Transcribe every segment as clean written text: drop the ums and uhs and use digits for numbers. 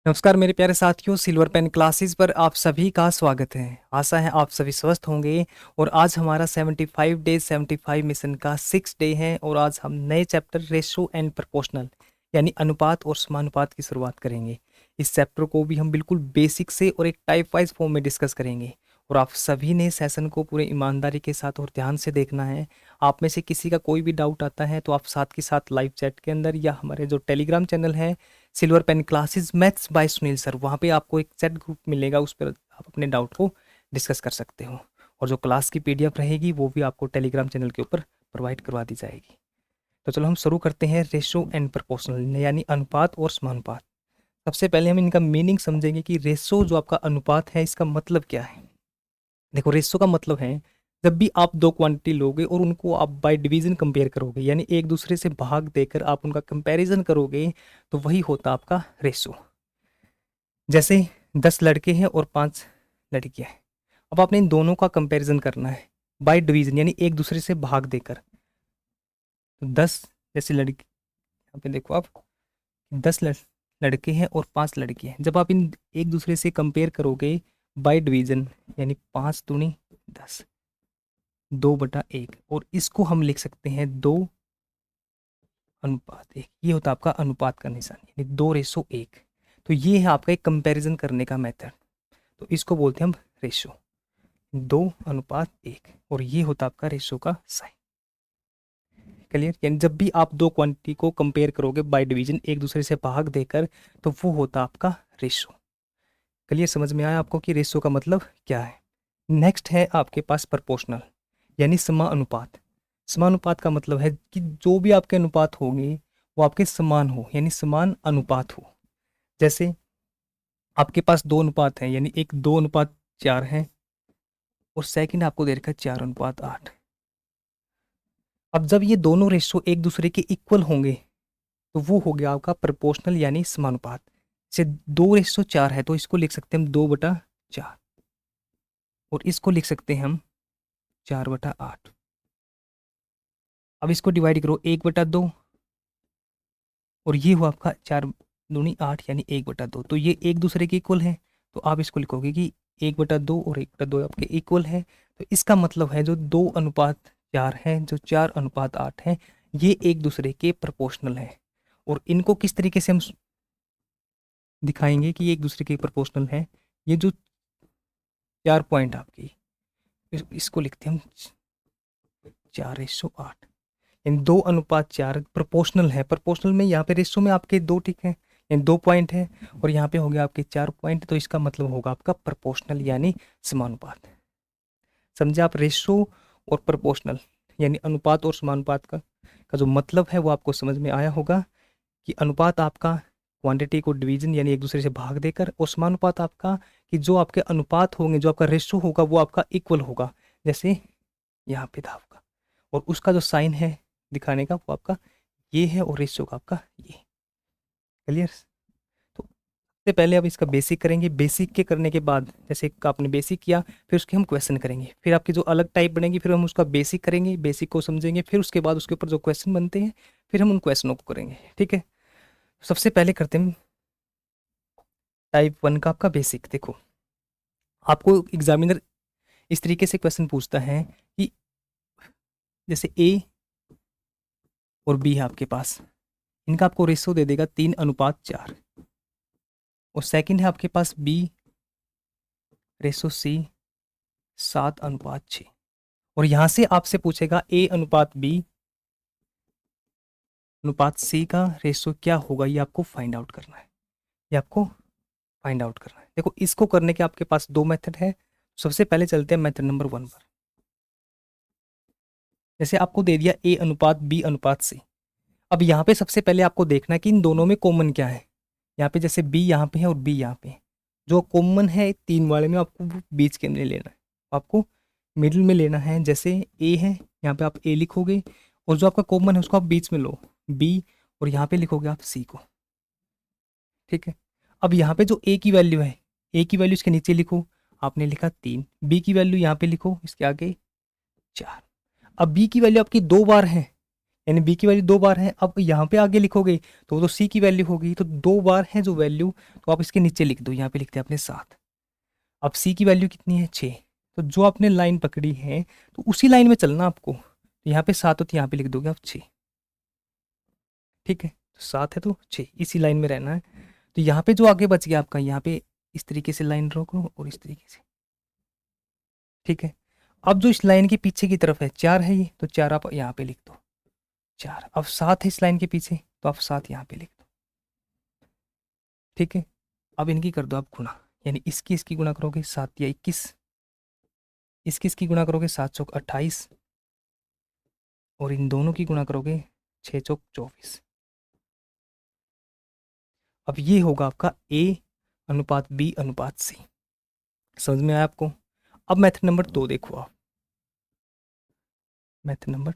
नमस्कार मेरे प्यारे साथियों, सिल्वर पेन क्लासेस पर आप सभी का स्वागत है। आशा है आप सभी स्वस्थ होंगे। और आज हमारा 75 डेज 75 मिशन का 6 डे है और आज हम नए चैप्टर रेशो एंड प्रोपोर्शनल यानी अनुपात और समानुपात की शुरुआत करेंगे। इस चैप्टर को भी हम बिल्कुल बेसिक से और एक टाइप वाइज फॉर्म में डिस्कस करेंगे और आप सभी ने सेशन को पूरे ईमानदारी के साथ और ध्यान से देखना है। आप में से किसी का कोई भी डाउट आता है तो आप साथ के साथ लाइव चैट के अंदर या हमारे जो टेलीग्राम चैनल है silver pen classes maths by Sunil sir, वहाँ पे आपको एक चैट ग्रुप मिलेगा, उस पर आप अपने डाउट को डिस्कस कर सकते हो। और जो क्लास की पीडीएफ रहेगी वो भी आपको टेलीग्राम चैनल के ऊपर प्रोवाइड करवा दी जाएगी। तो चलो हम शुरू करते हैं रेशो एंड प्रोपोर्शनल यानी अनुपात और समानुपात। सबसे पहले हम इनका मीनिंग समझेंगे कि रेशो जो आपका अनुपात है इसका मतलब क्या है। देखो, रेशो का मतलब है जब भी आप दो क्वांटिटी लोगे और उनको आप बाय डिवीजन कंपेयर करोगे यानी एक दूसरे से भाग देकर आप उनका कंपैरिजन करोगे तो वही होता आपका रेशो। जैसे 10 लड़के हैं और 5 लड़कियां हैं। अब आपने इन दोनों का कंपैरिजन करना है बाय डिवीजन यानी एक दूसरे से भाग देकर। तो 10 जैसे लड़की, यहाँ पे देखो आप, 10 लड़के हैं और 5 लड़कियां हैं। जब आप इन एक दूसरे से कंपेयर करोगे बाय डिवीजन यानी 5 दूनी 10, 2/1, और इसको हम लिख सकते हैं 2:1। ये होता है आपका अनुपात का निशान यानी 2:1। तो ये है आपका एक कंपैरिजन करने का मेथड, तो इसको बोलते हैं हम रेशो, 2:1। और ये होता आपका रेशो का साइन। क्लियर? यानी जब भी आप दो क्वांटिटी को कंपेयर करोगे बाय डिवीजन एक दूसरे से भाग देकर तो वो होता आपका रेशो। क्लियर? समझ में आया आपको कि रेशो का मतलब क्या है। नेक्स्ट है आपके पास प्रोपोर्शनल यानी समानुपात। समानुपात का मतलब है कि जो भी आपके अनुपात होंगे वो आपके समान हो यानी समान अनुपात हो। जैसे आपके पास दो अनुपात हैं यानी एक 2:4 है और सेकंड आपको दे रखा है 4:8। अब जब ये दोनों रेशो एक दूसरे के इक्वल होंगे तो वो हो गया आपका प्रोपोर्शनल यानी समानुपात। से 2:4 है तो इसको लिख सकते हैं हम 2/4 और इसको लिख सकते हैं हम 4/8। अब इसको डिवाइड करो 1/2 और ये हुआ आपका 4×8 यानी 1/2। तो ये एक दूसरे के इक्वल है तो आप इसको लिखोगे कि 1/2 और 1/2 आपके इक्वल है। तो इसका मतलब है जो 2:4 है, जो 4:8 है, ये एक दूसरे के प्रोपोर्शनल है। और इनको किस तरीके से हम दिखाएंगे कि ये एक दूसरे के प्रोपोर्शनल है। ये जो 4 पॉइंट आपकी, इसको लिखते हैं हम 4:8 यानी 2:4 प्रोपोर्शनल है। प्रोपोर्शनल में यहाँ पे रेशो में आपके दो टिक हैं यानी 2 पॉइंट है और यहाँ पे हो गया आपके 4 पॉइंट, तो इसका मतलब होगा आपका प्रोपोर्शनल यानी समानुपात। समझे आप? रेशो और प्रोपोर्शनल यानी अनुपात और समानुपात का जो मतलब है वो आपको समझ में आया होगा कि अनुपात आपका क्वांटिटी को डिवीजन यानी एक दूसरे से भाग देकर, और समानुपात आपका कि जो आपके अनुपात होंगे, जो आपका रेशो होगा वो आपका इक्वल होगा। जैसे यहाँ पे था आपका, और उसका जो साइन है दिखाने का वो आपका ये है और रेशो का आपका ये। क्लियर? तो सबसे पहले अब इसका बेसिक करेंगे। बेसिक के करने के बाद जैसे आपने बेसिक किया फिर उसके हम क्वेश्चन करेंगे, फिर आपकी जो अलग टाइप बनेगी फिर हम उसका बेसिक करेंगे, बेसिक को समझेंगे, फिर उसके बाद उसके ऊपर जो क्वेश्चन बनते हैं फिर हम उन क्वेश्चनों को करेंगे। ठीक है? सबसे पहले करते हैं टाइप 1 का आपका बेसिक। देखो, आपको एग्जामिनर इस तरीके से क्वेश्चन पूछता है कि जैसे ए और बी है आपके पास, इनका आपको रेशो दे देगा 3:4। और सेकंड है आपके पास बी रेशो सी 7:6। और यहां से आपसे पूछेगा ए अनुपात बी अनुपात सी का रेशो क्या होगा, ये आपको फाइंड आउट करना है। ये आपको फाइंड आउट करना है। देखो, इसको करने के आपके पास दो मेथड है। सबसे पहले चलते हैं मेथड नंबर 1 पर। जैसे आपको दे दिया ए अनुपात बी अनुपात सी। अब यहाँ पे सबसे पहले आपको देखना है कि इन दोनों में कॉमन क्या है। यहाँ पे जैसे बी यहाँ पे है और बी यहाँ पे है, जो कॉमन है तीन वाले में आपको वो बीच के अंदर लेना है, आपको मिडिल में लेना है। जैसे ए है, यहाँ पे आप ए लिखोगे और जो आपका कॉमन है उसको आप बीच में लो बी, और यहाँ पे लिखोगे आप सी को। ठीक है? अब यहाँ पे जो ए की वैल्यू है, ए की वैल्यू इसके नीचे लिखो, आपने लिखा 3। बी की वैल्यू यहाँ पे लिखो इसके आगे 4। अब बी की वैल्यू आपकी 2 बार है यानी बी की वैल्यू 2 बार है। अब यहाँ पे आगे लिखोगे तो वो तो सी की वैल्यू होगी, तो 2 बार है जो वैल्यू, तो आप इसके नीचे लिख दो, यहाँ पे लिखते हैं अपने 7। अब सी की वैल्यू कितनी है 6, तो जो आपने लाइन पकड़ी है तो उसी लाइन में चलना आपको। तो यहाँ पे 7 हो तो यहाँ पे लिख दोगे आप 6। ठीक है, तो 7 है तो 6, इसी लाइन में रहना है। तो यहाँ पे जो आगे बच गया आपका, यहाँ पे इस तरीके से लाइन ड्रॉ करो और इस तरीके से। ठीक है, अब जो इस लाइन के पीछे की तरफ है 4 है ये, तो 4 आप यहाँ पे लिख दो 4। अब 7 है इस लाइन के पीछे, तो आप 7 यहाँ पे लिख दो। ठीक है, अब इनकी कर दो आप गुणा, यानी इसकी इसकी गुणा करोगे 7 या 21, इसकी इसकी गुणा करोगे 7 चौक 28, और इन दोनों की गुणा करोगे 6 चौक 24। अब ये होगा आपका ए अनुपात बी अनुपात सी। समझ में आया आपको? अब मेथड नंबर 2 देखो आप। मेथड नंबर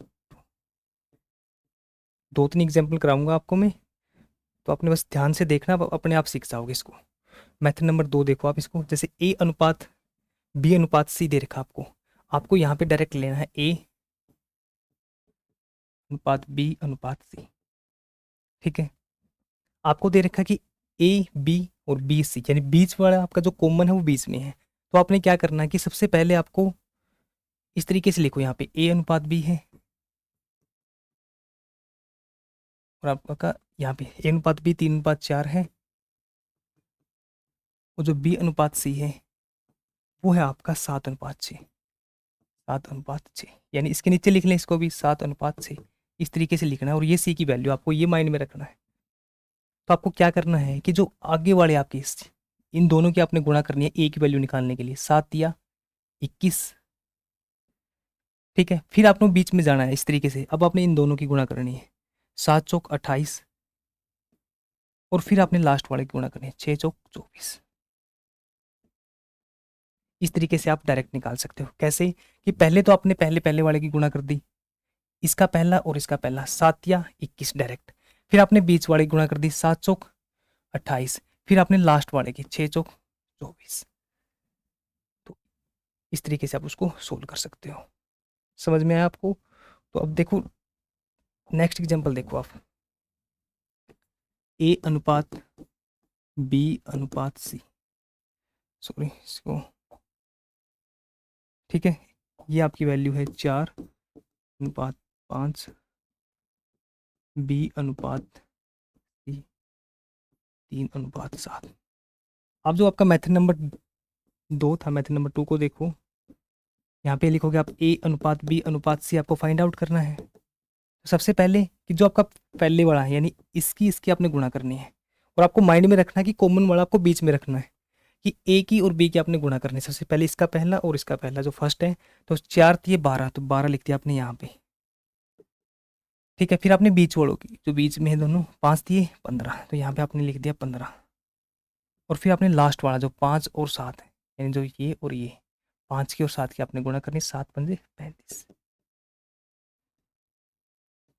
2-3 एग्जाम्पल कराऊंगा आपको मैं, तो आपने बस ध्यान से देखना, अपने आप सीख जाओगे इसको। मेथड नंबर 2 देखो आप इसको, जैसे ए अनुपात बी अनुपात सी दे रखा आपको, आपको यहाँ पे डायरेक्ट लेना है ए अनुपात बी अनुपात सी। ठीक है, आपको दे रखा कि ए बी और बी सी, यानी बीच वाला आपका जो कॉमन है वो बीच में है। तो आपने क्या करना है कि सबसे पहले आपको इस तरीके से लिखो, यहाँ पे ए अनुपात बी है, और आपका यहाँ पे ए अनुपात बी 3:4 है, और जो बी अनुपात सी है वो है आपका 7:6। 7:6, यानी इसके नीचे लिख लें इसको भी 7:6, इस तरीके से लिखना है। और ये सी की वैल्यू आपको ये माइंड में रखना है। तो आपको क्या करना है कि जो आगे वाले आपके इन दोनों की आपने गुणा करनी है ए की वैल्यू निकालने के लिए। 7 या 21। ठीक है, फिर आपने बीच में जाना है इस तरीके से, अब आपने इन दोनों की गुणा करनी है। 7 चौक 28, और फिर आपने लास्ट वाले की गुणा करनी है 6 चौक 24। इस तरीके से आप डायरेक्ट निकाल सकते हो। कैसे? कि पहले तो आपने पहले पहले वाले की गुणा कर दी, इसका पहला और इसका पहला, 7 या 21 डायरेक्ट। फिर आपने बीच वाले की गुणा कर दी 7 चौक 28, फिर आपने लास्ट वाले की 6 चौक 24। तो इस तरीके से आप उसको सोल्व कर सकते हो। समझ में आया आपको? तो अब देखो नेक्स्ट एग्जांपल देखो आप, ए अनुपात बी अनुपात सी, सॉरी इसको, ठीक है, ये आपकी वैल्यू है 4:5, बी अनुपात सी 3:7। अब जो आपका मेथड नंबर 2 था, मेथड नंबर 2 को देखो, यहाँ पे लिखोगे आप ए अनुपात बी अनुपात सी आपको फाइंड आउट करना है। तो सबसे पहले कि जो आपका पहले वाला है, यानी इसकी इसकी आपने गुणा करनी है, और आपको माइंड में रखना है कि कॉमन वाला आपको बीच में रखना है, कि ए की और बी की आपने गुणा करनी है। सबसे पहले इसका पहला और इसका पहला जो फर्स्ट है, तो 4 थी 12, तो 12 लिख दिया आपने यहाँ पे। ठीक है, फिर आपने बीच वालों की जो बीच में है दोनों, 5 दिए 15, तो यहाँ पे आपने लिख दिया 15। और फिर आपने लास्ट वाला जो 5 और 7 है, यानी जो ये और ये 5 की और 7 की आपने गुणा करनी, 7×5 = 35।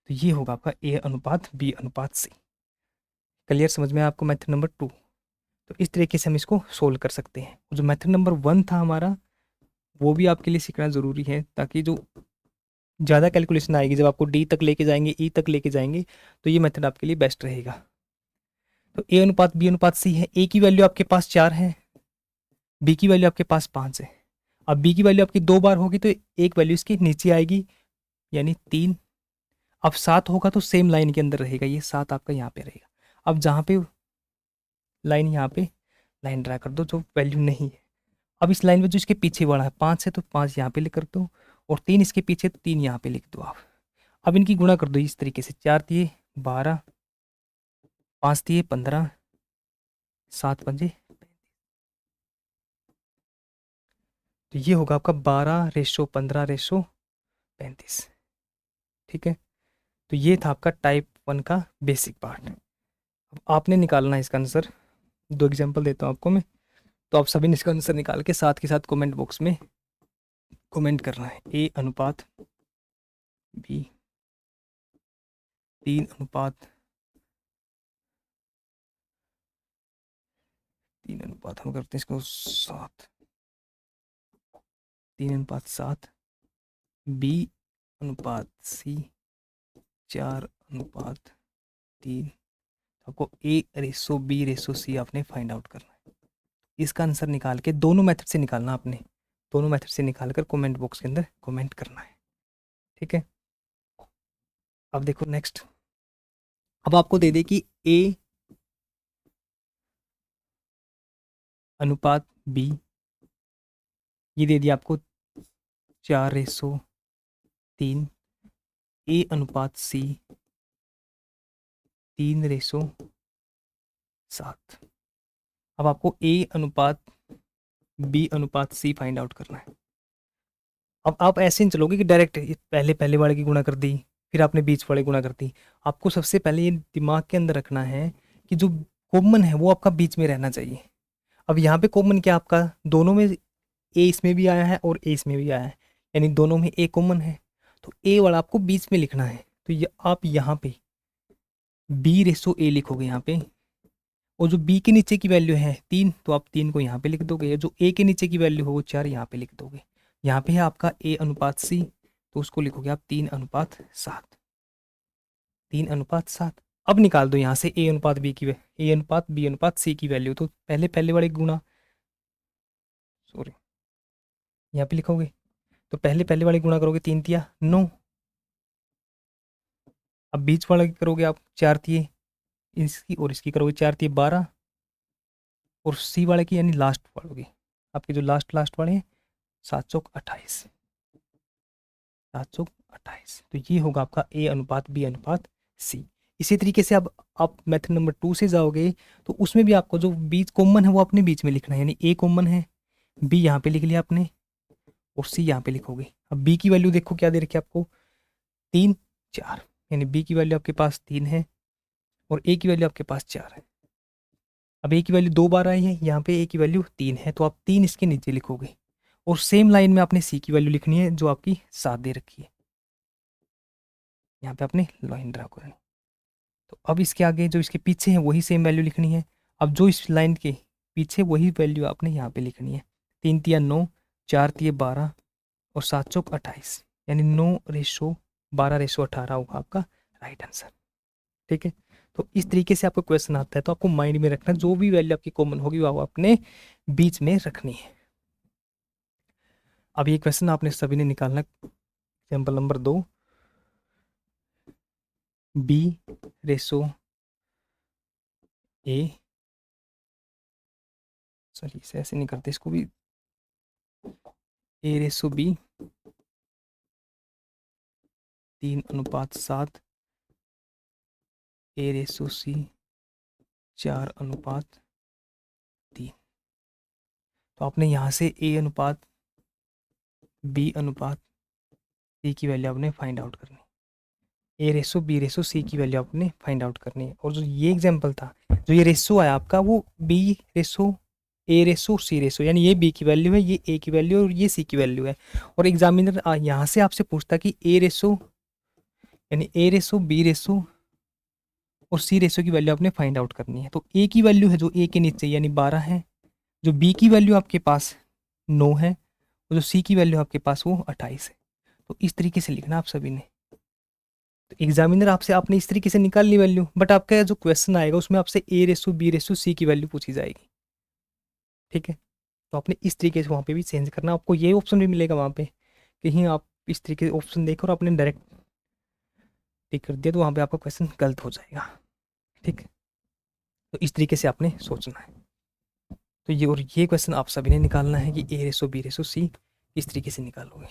तो ये होगा आपका ए अनुपात बी अनुपात सी। क्लियर? समझ में आया आपको मेथड नंबर 2? तो इस तरीके से हम इसको सोल्व कर सकते हैं। और जो मेथड नंबर 1 था हमारा, वो भी आपके लिए सीखना ज़रूरी है, ताकि जो ज़्यादा कैलकुलेशन आएगी जब आपको डी तक लेके जाएंगे, ई तक लेके जाएंगे, तो ये मेथड आपके लिए बेस्ट रहेगा। तो ए अनुपात बी अनुपात सी है, ए की वैल्यू आपके पास 4 है, बी की वैल्यू आपके पास 5 है। अब बी की वैल्यू आपकी 2 बार होगी तो एक वैल्यू इसकी नीचे आएगी, यानी 3। अब 7 होगा तो सेम लाइन के अंदर रहेगा, ये 7 आपका यहाँ पे रहेगा। अब जहाँ पे लाइन, यहाँ पे लाइन ड्रा कर दो जो वैल्यू नहीं है। अब इस लाइन में जो इसके पीछे वाला है 5 है, तो 5 यहाँ पे लिख कर दो, और 3 इसके पीछे, तो 3 यहाँ पे लिख दो आप। अब इनकी गुणा कर दो इस तरीके से, 4 दिए 12, 5 दिए 15, 7×5 = 35। तो ये होगा आपका 12:15:35। ठीक है, तो ये था आपका टाइप 1 का बेसिक पार्ट। अब आपने निकालना है इसका आंसर। 2 एग्जांपल देता हूँ आपको मैं, तो आप सभी ने इसका आंसर निकाल के साथ के साथ कमेंट बॉक्स में कमेंट करना है। ए अनुपात बी 3:3 हम करते हैं इसको 7, 3:7, बी अनुपात सी 4:3। आपको A:B:C आपने फाइंड आउट करना है। इसका आंसर निकाल के दोनों मेथड से निकालना आपने, दोनों मेथड से निकाल कर कमेंट बॉक्स के अंदर कमेंट करना है। ठीक है, अब देखो नेक्स्ट। अब आपको दे दे कि A अनुपात B, ये दे दिया आपको 4:3। A अनुपात C 3:7। अब आपको A अनुपात B अनुपात C फाइंड आउट करना है। अब आप ऐसे नहीं चलोगे कि डायरेक्ट पहले पहले वाले की गुणा कर दी, फिर आपने बीच वाले गुणा कर दी। आपको सबसे पहले ये दिमाग के अंदर रखना है कि जो कॉमन है वो आपका बीच में रहना चाहिए। अब यहाँ पे कॉमन क्या आपका, दोनों में ए इसमें भी आया है और ए इसमें भी आया है, यानी दोनों में ए कॉमन है, तो ए वाला आपको बीच में लिखना है। तो ये आप यहाँ पे B:A लिखोगे यहाँ पे, और जो B के नीचे की वैल्यू है 3, तो आप 3 को यहाँ पे लिख दोगे। जो A के नीचे की वैल्यू हो वो 4 यहाँ पे लिख दोगे। यहाँ पे है आपका A अनुपात C, तो उसको लिखोगे आप 3:7। 3:7। अब निकाल दो यहाँ से A अनुपात B अनुपात C की वैल्यू। तो पहले पहले वाले गुणा, सॉरी, यहाँ पे लिखोगे। तो पहले पहले वाले गुणा करोगे, 3×3 = 9। अब बीच वाला की करोगे आप 4×3 इसकी, और इसकी करोगे 4×3 = 12, और सी वाले की यानी लास्ट वालों की, आपके जो लास्ट लास्ट वाले हैं 7×28। 7×28, तो ये होगा आपका A अनुपात B अनुपात C। इसी तरीके से अब आप मेथड नंबर 2 से जाओगे, तो उसमें भी आपको जो बीच कॉमन है वो अपने बीच में लिखना है, यानी A कॉमन है, B यहाँ पे लिख लिया आपने, और C यहाँ पे लिखोगे। अब B की वैल्यू देखो क्या दे रखी है आपको, 3, 4, यानी B की वैल्यू आपके पास 3 है और A की वैल्यू आपके पास 4 है। अब A की वैल्यू 2 बार आई है, यहाँ पे A की वैल्यू 3 है, तो आप 3 इसके नीचे लिखोगे, और सेम लाइन में आपने C की वैल्यू लिखनी है जो आपकी 7 दे रखी है। यहाँ पे आपने लाइन ड्रा करनी। तो अब इसके आगे जो इसके पीछे है वही सेम वैल्यू लिखनी है। अब जो इस लाइन के पीछे वही वैल्यू आपने यहाँ पे लिखनी है। 3×3 = 9, 4×3 = 12, और 7×28, यानी 9:12:18 होगा आपका राइट आंसर। ठीक है, तो इस तरीके से आपको क्वेश्चन आता है, तो आपको माइंड में रखना जो भी वैल्यू आपकी कॉमन होगी वो अपने बीच में रखनी है। अब ये क्वेश्चन आपने सभी ने निकालना। एग्जाम्पल नंबर 2, B:A, सॉरी इसे ऐसे नहीं करते, इसको भी A:B 3:7, A:C 4:3। तो आपने यहाँ से A अनुपात B अनुपात C की वैल्यू आपने फाइंड आउट करनी, A:B:C की वैल्यू आपने फाइंड आउट करनी है। और जो ये एग्जाम्पल था, जो ये रेशो आया आपका, वो B:A:C, यानी ये B की वैल्यू है, ये A की वैल्यू है, और ये C की वैल्यू है। और एग्जामिनर यहाँ से आपसे पूछता कि यानी A:B:, और C: की वैल्यू आपने फाइंड आउट करनी है। तो A की वैल्यू है जो A के नीचे यानी 12 है, जो B की वैल्यू आपके पास 9 है, और जो C की वैल्यू आपके पास वो 28 है। तो इस तरीके से लिखना आप सभी ने। तो एग्जामिनर आपसे आपने इस तरीके से निकाल ली वैल्यू, बट आपका जो क्वेश्चन आएगा उसमें आपसे A:B:C की वैल्यू पूछी जाएगी। ठीक है, तो आपने इस तरीके से वहाँ पे भी चेंज करना। आपको ये ऑप्शन भी मिलेगा वहाँ पे, कहीं आप इस तरीके से ऑप्शन देखो और आपने डायरेक्ट टिक कर दिया तो वहाँ पे आपका क्वेश्चन गलत हो जाएगा। ठीक है, तो इस तरीके से आपने सोचना है। तो ये, और ये क्वेश्चन आप सभी ने निकालना है कि A:B:C इस तरीके से निकालोगे।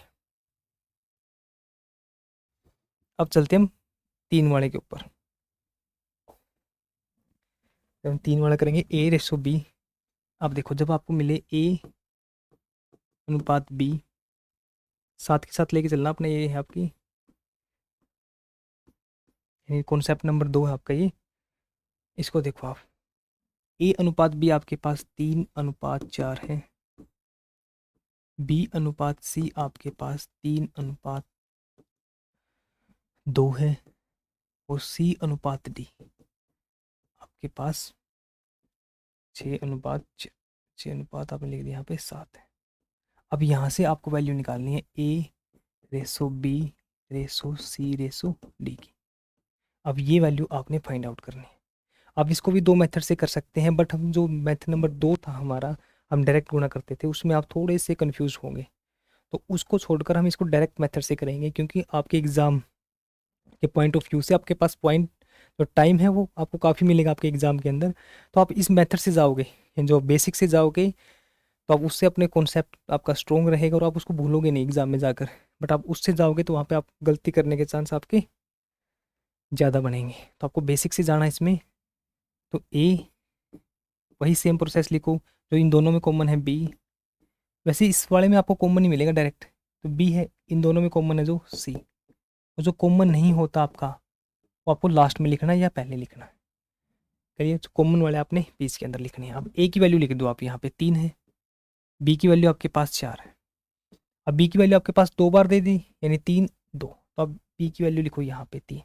अब चलते हम 3 वाले के ऊपर। जब हम 3 वाला करेंगे A:B, अब देखो जब आपको मिले A अनुपात B, साथ के साथ लेके चलना अपने, ये है आपकी कॉन्सेप्ट नंबर 2 है आपका ये। इसको देखो आप, A अनुपात B आपके पास 3:4 है, B अनुपात C आपके पास 3:2 है, और C अनुपात D आपके पास 6 अनुपात आपने लिख दिया यहाँ पे 7 है। अब यहाँ से आपको वैल्यू निकालनी है A:B:C:D की। अब ये वैल्यू आपने फाइंड आउट करनी है। अब इसको भी दो मेथड से कर सकते हैं, बट हम जो मेथड नंबर 2 था हमारा, हम डायरेक्ट गुणा करते थे, उसमें आप थोड़े से कंफ्यूज होंगे। तो उसको छोड़कर हम इसको डायरेक्ट मेथड से करेंगे, क्योंकि आपके एग्ज़ाम के पॉइंट ऑफ व्यू से आपके पास पॉइंट जो टाइम है वो आपको काफ़ी मिलेगा आपके एग्ज़ाम के अंदर। तो आप इस मेथड से जाओगे, जो बेसिक से जाओगे, तो आप उससे अपने कॉन्सेप्ट आपका स्ट्रॉन्ग रहेगा और आप उसको भूलोगे नहीं एग्ज़ाम में जाकर। बट आप उससे जाओगे तो वहाँ पे आप गलती करने के चांस आपके ज़्यादा बनेंगे। तो आपको बेसिक से जाना है इसमें। तो ए, वही सेम प्रोसेस लिखो जो इन दोनों में कॉमन है, बी। वैसे इस वाले में आपको कॉमन नहीं मिलेगा डायरेक्ट, तो बी है। इन दोनों में कॉमन है जो सी। और जो कॉमन नहीं होता आपका, वो आपको लास्ट में लिखना है या पहले लिखना है। करिए, जो कॉमन वाले आपने बीच के अंदर लिखनी है। अब ए की वैल्यू लिख दो आप, यहाँ पे 3 है। बी की वैल्यू आपके पास 4 है। अब बी की वैल्यू आपके पास 2 बार दे दी, यानी 3 2, तो अब बी की वैल्यू लिखो यहाँ पे 3।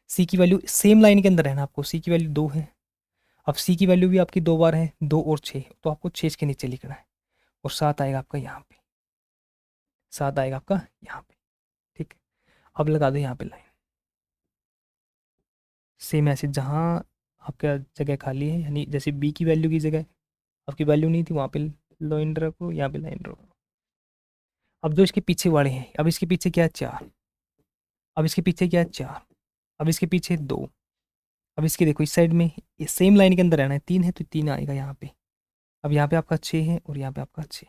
सी की वैल्यू सेम लाइन के अंदर है ना, आपको सी की वैल्यू 2 है। अब सी की वैल्यू भी आपकी 2 बार है, 2 और 6, तो आपको 6 के नीचे लिखना है। और 7 आएगा आपका यहाँ पे, 7 आएगा आपका यहाँ पे। ठीक है, अब लगा दो यहाँ पे लाइन। सेम ऐसे जहाँ आपका जगह खाली है, यानी जैसे बी की वैल्यू की जगह आपकी वैल्यू नहीं थी, वहाँ पे लाइन रखो, यहाँ पे लाइन रखो। अब जो इसके पीछे वाले हैं, अब इसके पीछे क्या है 4, अब इसके पीछे क्या है 4, अब इसके पीछे 2। अब इसके देखो इस साइड में ये सेम लाइन के अंदर रहना है, 3 है तो 3 आएगा यहाँ पे। अब यहाँ पे आपका 6 है और यहाँ पे आपका 6।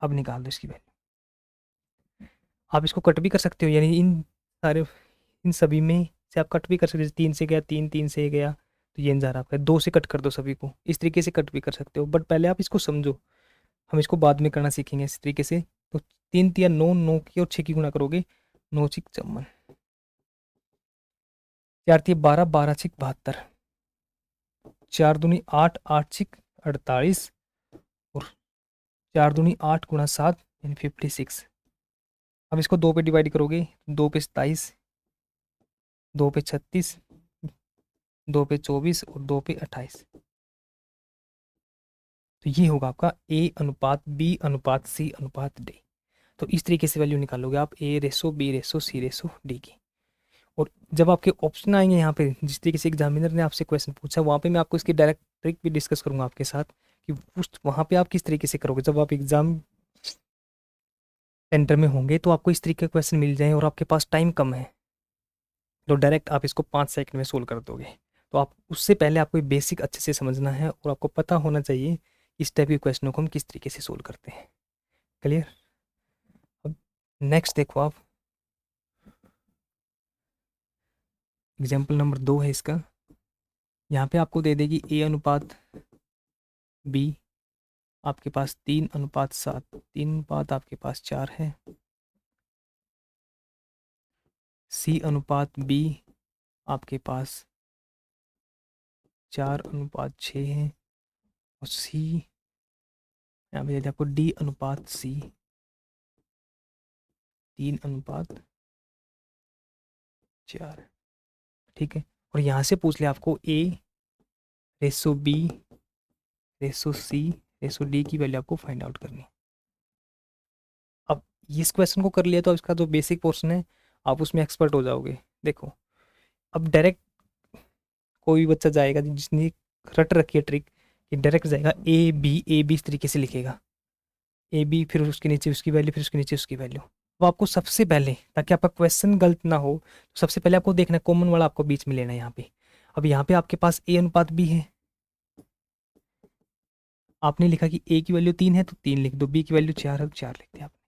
अब निकाल दो इसकी वैल्यू। आप इसको कट भी कर सकते हो, यानी इन सारे, इन सभी में से आप कट भी कर सकते हो। 3 से गया 3, 3 से गया तो ये जा रहा आपका 2 से कट कर दो सभी को, इस तरीके से कट भी कर सकते हो। बट पहले आप इसको समझो, हम इसको बाद में करना सीखेंगे इस तरीके से। तो 3 तिया 9, 9 की और 6 की गुणा करोगे, 9 छिक 54, 4 तिया 12, 12 छिक 72, 4 दूनी 8, 8 छिक 48, और 4 दूनी 8 गुणा 7 यानी 56। अब इसको 2 पे डिवाइड करोगे, 2 पे 27, 2 पे 36, 2 पे 24 और 2 पे 28। तो ये होगा आपका ए अनुपात बी अनुपात सी अनुपात डी। तो इस तरीके से वैल्यू निकालोगे आप ए रेसो बी रेसो सी रेसो डी की। और जब आपके ऑप्शन आएंगे यहाँ पे, जिस तरीके से एग्जामिनर ने आपसे क्वेश्चन पूछा, वहाँ पे मैं आपको इसकी डायरेक्ट ट्रिक भी डिस्कस करूंगा आपके साथ कि उस वहाँ पे आप किस तरीके से करोगे। जब आप एग्जाम सेंटर में होंगे तो आपको इस तरीके के क्वेश्चन मिल जाए और आपके पास टाइम कम है, तो डायरेक्ट आप इसको 5 सेकंड में सोल्व कर दोगे। तो आप उससे पहले आपको बेसिक अच्छे से समझना है और आपको पता होना चाहिए इस टाइप के क्वेश्चनों को हम किस तरीके से सोल्व करते हैं। क्लियर? अब नेक्स्ट देखो आप, एग्जाम्पल नंबर 2 है इसका। यहाँ पे आपको दे देगी ए अनुपात बी, आपके पास 3:7, 3 अनुपात आपके पास 4 है। सी अनुपात बी आपके पास 4:6 है। और सी यहाँ पे दे दिया आपको डी अनुपात सी 3:4। ठीक है, और यहाँ से पूछ लिया आपको ए रेसो बी रेसो सी रेसो डी की वैल्यू आपको फाइंड आउट करनी है। अब इस क्वेश्चन को कर लिया तो इसका जो बेसिक पोर्शन है आप उसमें एक्सपर्ट हो जाओगे। देखो, अब डायरेक्ट कोई भी बच्चा जाएगा जिसने रट रखी है ट्रिक, कि डायरेक्ट जाएगा ए बी इस तरीके से लिखेगा, ए बी फिर उसके नीचे उसकी वैल्यू, फिर उसके नीचे उसकी वैल्यू। तो आपको सबसे पहले, ताकि आपका क्वेश्चन गलत ना हो, तो सबसे पहले आपको देखना है कॉमन वाला आपको बीच में लेना है यहाँ पे। अब यहाँ पे आपके पास ए अनुपात बी है, आपने लिखा कि ए की वैल्यू 3 है तो 3 लिख दो, बी की वैल्यू 4 है तो 4 लिख दिया आपने।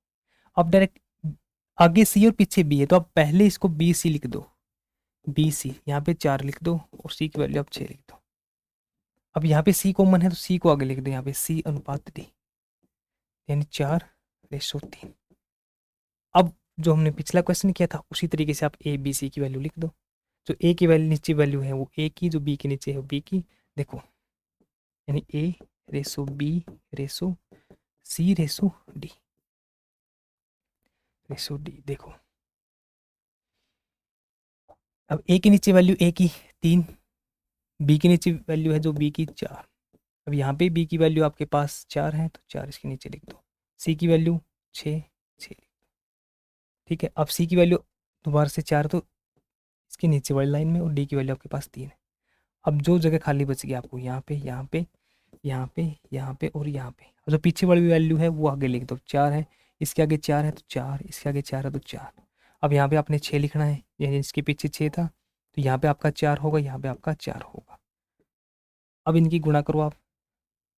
अब डायरेक्ट आगे सी और पीछे बी है, तो आप पहले इसको बी सी लिख दो, बी सी यहाँ पे 4 लिख दो और सी की वैल्यू आप 6 लिख दो। अब यहाँ पे सी कॉमन है तो सी को आगे लिख दो, यहाँ पे सी अनुपात डी, यानी 4:3। अब जो हमने पिछला क्वेश्चन किया था उसी तरीके से आप ए बी सी की वैल्यू लिख दो। जो ए की वैल्यू नीचे वैल्यू है वो ए की, जो बी के नीचे है वो बी की। देखो, यानी ए रेसो बी रेसो सी रेसो डी। देखो, अब ए के नीचे वैल्यू ए की 3, बी के नीचे वैल्यू है जो बी की 4। अब यहाँ पे बी की वैल्यू आपके पास 4 है तो 4 इसके नीचे लिख दो। सी की वैल्यू 6 लिख दो। ठीक है, अब सी की वैल्यू दोबारा से 4, तो इसके नीचे वाली लाइन में, और डी की वैल्यू आपके पास 3 है। अब जो जगह खाली बच गई आपको यहाँ पे, यहाँ पे, यहाँ पे, यहाँ पे और यहाँ पे, जो पीछे वाली वैल्यू है वो आगे लिख दो। 4 है, इसके आगे 4 है तो 4, इसके आगे 4 है तो 4। अब यहाँ पे आपने 6 लिखना है, यानी इसके पीछे 6 था, तो यहाँ पे आपका 4 होगा, यहाँ पे आपका 4 होगा। अब इनकी गुणा करो आप।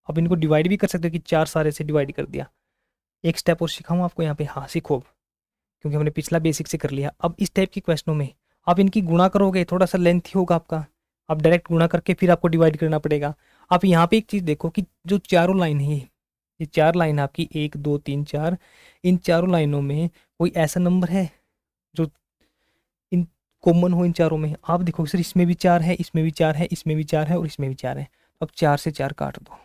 अब इनको डिवाइड भी कर सकते हो कि 4 सारे से डिवाइड कर दिया। एक स्टेप और सिखाऊँ आपको यहाँ पे? हाँ सीखो, क्योंकि हमने पिछला बेसिक से कर लिया। अब इस टाइप की क्वेश्चनों में आप इनकी गुणा करोगे, थोड़ा सा लेंथी होगा आपका, आप डायरेक्ट गुणा करके फिर आपको डिवाइड करना पड़ेगा। आप यहाँ पे एक चीज़ देखो कि जो चारों लाइन है, ये 4 लाइन आपकी 1 2 3 4, इन चारों लाइनों में कोई ऐसा नंबर है जो इन कॉमन हो इन चारों में? आप देखो सर, इसमें भी 4 है, इसमें भी 4 है, इसमें भी 4 है और इसमें भी 4 है। अब 4 से 4 काट दो,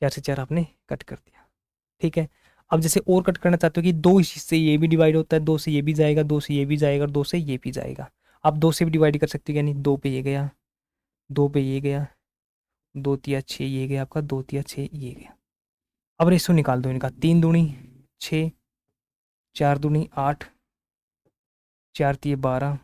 4 से 4 आपने कट कर दिया, ठीक है। अब जैसे और कट करना चाहते हो कि 2 से ये भी डिवाइड होता है, 2 से ये भी जाएगा, 2 से ये भी जाएगा और 2 से ये भी जाएगा। आप 2 से भी डिवाइड कर सकते हो, यानी 2 पे ये गया, 2 पे ये गया, 2 तिया 6 ये गया आपका, 2 तिया 6 ये गया। अब रेशो निकाल दो इनका, 3 दूनी 6, 4 दूनी 8, 4 तिया 12,